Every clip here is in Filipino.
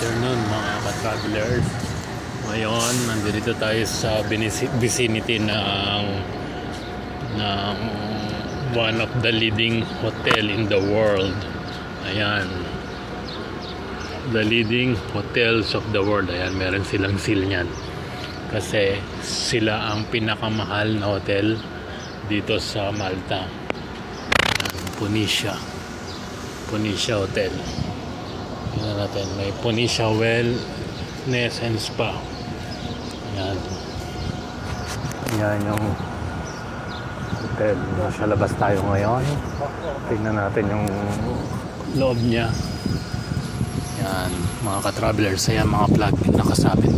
afternoon mga ka-travelers. Ngayon, nandito tayo sa vicinity ng one of the leading hotel in the world. Ayan. The leading hotels of the world. Ayan, meron silang seal niyan. Kasi sila ang pinakamahal na hotel dito sa Malta. Ayan, Phoenicia Hotel. Tingnan natin, may Phoenicia Wellness and Spa. Yan. Yan yung hotel. Nasa labas tayo ngayon. Tingnan natin yung loob niya. Yan, mga ka-travelers. Ayan, mga plug nakasabit.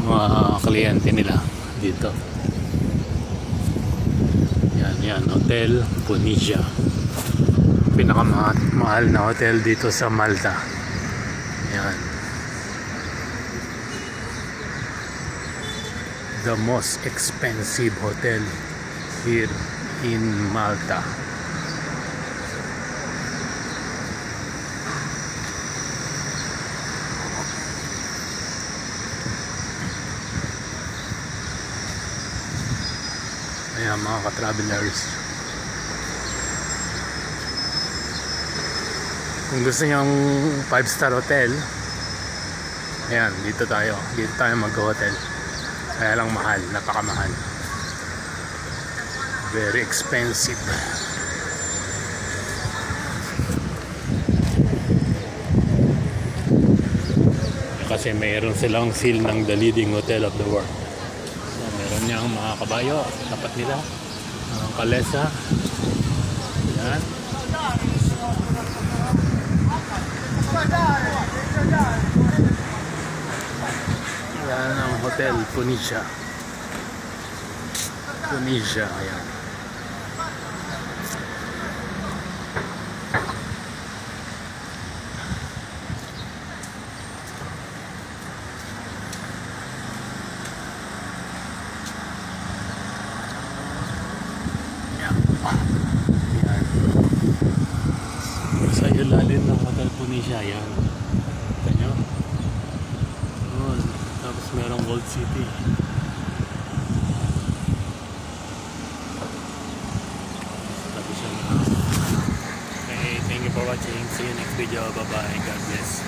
Mga kliyente nila dito. Yan, Hotel Phoenicia. Pinakamahal na hotel dito sa Malta. Yan. The most expensive hotel here in Malta. Ayan mga ka-travelers. Kung gusto nyo 5-star hotel, ayan, dito tayo mag-hotel. Kaya lang mahal, napakamahal. Very expensive. Kasi mayroon silang seal ng the leading hotel of the world. So, meron niyang mga kabayo, tapat nila. Ang kalesa. Ayan. Yan ang Hotel Phoenicia. Ayan. Sa ilalim ng Hotel Phoenicia, yan. Kita nyo? Tapos merong Gold City. Tapos yan. Okay, thank you for watching. See you next video. Bye bye. God bless.